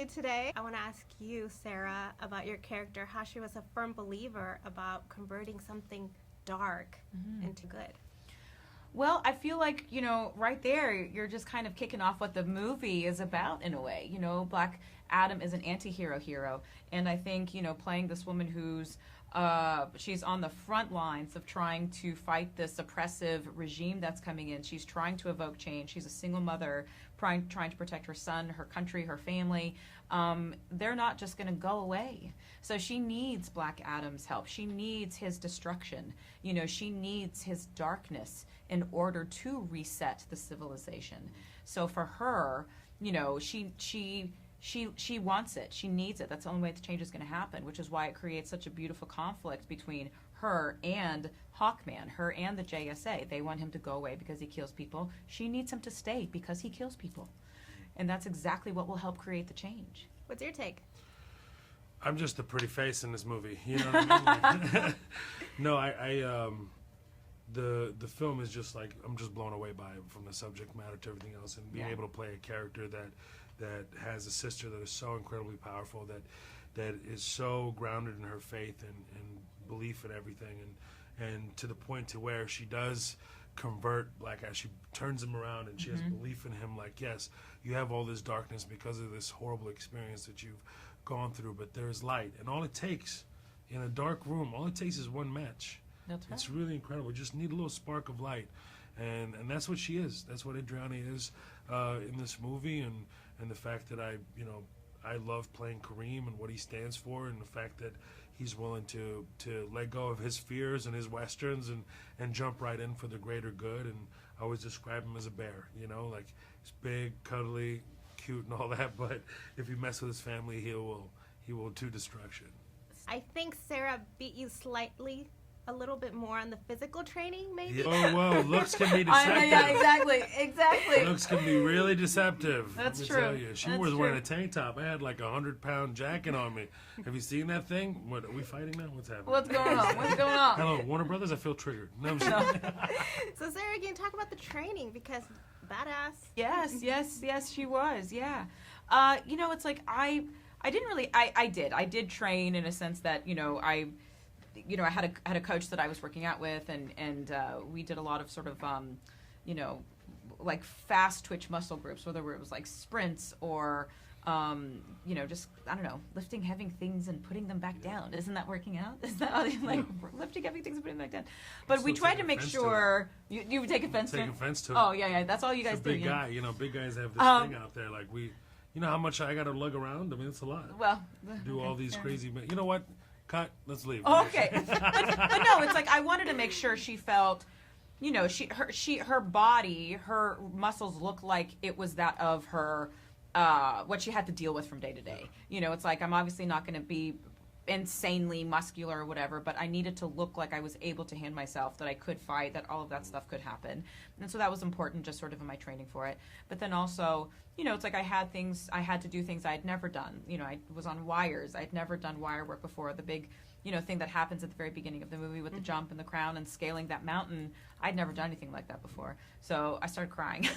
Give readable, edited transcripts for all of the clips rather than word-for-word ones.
today. I want to ask you, Sarah, about your character, how she was a firm believer about converting something dark into good. Well, I feel like, right there, you're just kind of kicking off what the movie is about in a way. Black Adam is an anti-hero hero. And I think, playing this woman who's, she's on the front lines of trying to fight this oppressive regime that's coming in. She's trying to evoke change. She's a single mother trying to protect her son, her country, her family. They're not just going to go away. So she needs Black Adam's help. She needs his destruction. She needs his darkness in order to reset the civilization. So for her, she wants it. She needs it. That's the only way the change is going to happen, which is why it creates such a beautiful conflict between her and Hawkman, her and the JSA. They want him to go away because he kills people. She needs him to stay because he kills people. And that's exactly what will help create the change. What's your take? I'm just a pretty face in this movie. You know what I mean? Like, no, the film is just like, I'm just blown away by it, from the subject matter to everything else, and being able to play a character that has a sister that is so incredibly powerful, that is so grounded in her faith and belief in everything, and to the point to where she does convert Black Adam. She turns him around, and she has belief in him, like, yes, you have all this darkness because of this horrible experience that you've gone through, but there's light. And all it takes in a dark room, all it takes is one match. That's right. It's really incredible. You just need a little spark of light. And that's what she is. That's what Adriana is in this movie, and the fact that I love playing Kareem and what he stands for, and the fact that he's willing to let go of his fears and his westerns and jump right in for the greater good. And I always describe him as a bear, like he's big, cuddly, cute and all that, but if you mess with his family, he will do destruction. I think Sarah beat you slightly, a little bit more on the physical training, maybe. Yeah. Oh, well, looks can be deceptive. Yeah, exactly. Looks can be really deceptive. That's let me true. Tell you. She was wearing a tank top. I had like 100-pound jacket on me. Have you seen that thing? What, are we fighting now? What's happening? What's going on? Hello, Warner Brothers. I feel triggered. No, I'm sorry. So Sarah, can you talk about the training, because badass. Yes, she was. Yeah. It's like I didn't really. I did train in a sense that I had a coach that I was working out with, and we did a lot of sort of like fast twitch muscle groups, whether it was like sprints or just, I don't know, lifting heavy things and putting them back down. Isn't that working out? Is that like lifting heavy things and putting them back down? But we tried to make sure you would take offense to it. Take offense to it. Oh yeah, that's all you guys do. Big guy, big guys have this thing out there. Like how much I got to lug around? I mean, it's a lot. Well, do all these crazy. You know what? Cut. Let's leave. Oh, okay. but no, it's like I wanted to make sure she felt, her body, her muscles looked like it was that of her, what she had to deal with from day to day. It's like I'm obviously not going to be insanely muscular or whatever, but I needed to look like I was able to hand myself, that I could fight, that all of that stuff could happen. And so that was important, just sort of in my training for it. But then also, it's like I had to do things I had never done. I was on wires. I'd never done wire work before. The big, thing that happens at the very beginning of the movie with the jump and the crown and scaling that mountain, I'd never done anything like that before. So I started crying.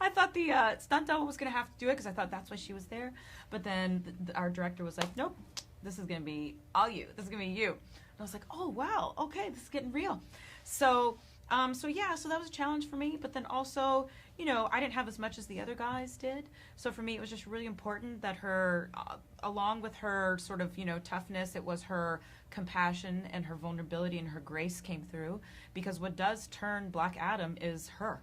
I thought the stunt double was going to have to do it, because I thought that's why she was there. But then our director was like, nope, this is going to be all you. This is going to be you. And I was like, oh, wow, okay, this is getting real. So that was a challenge for me. But then also, I didn't have as much as the other guys did. So for me, it was just really important that her, along with her sort of, toughness, it was her compassion and her vulnerability and her grace came through. Because what does turn Black Adam is her.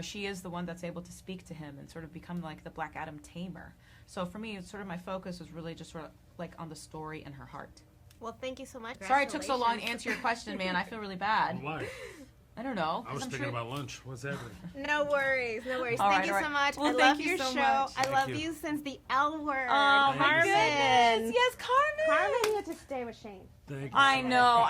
She is the one that's able to speak to him and sort of become like the Black Adam tamer. So for me, it's sort of my focus was really just sort of like on the story and her heart. Well, thank you so much. Sorry it took so long to answer your question, man. I feel really bad. Why? I don't know. I was thinking about lunch. What's happening? No worries. All thank you right. so much. Well, I thank love you your so show. much. I love you since the L word. Oh, my Carmen. goodness. Yes, Carmen. Carmen, you had to stay with Shane. Thank you. I know.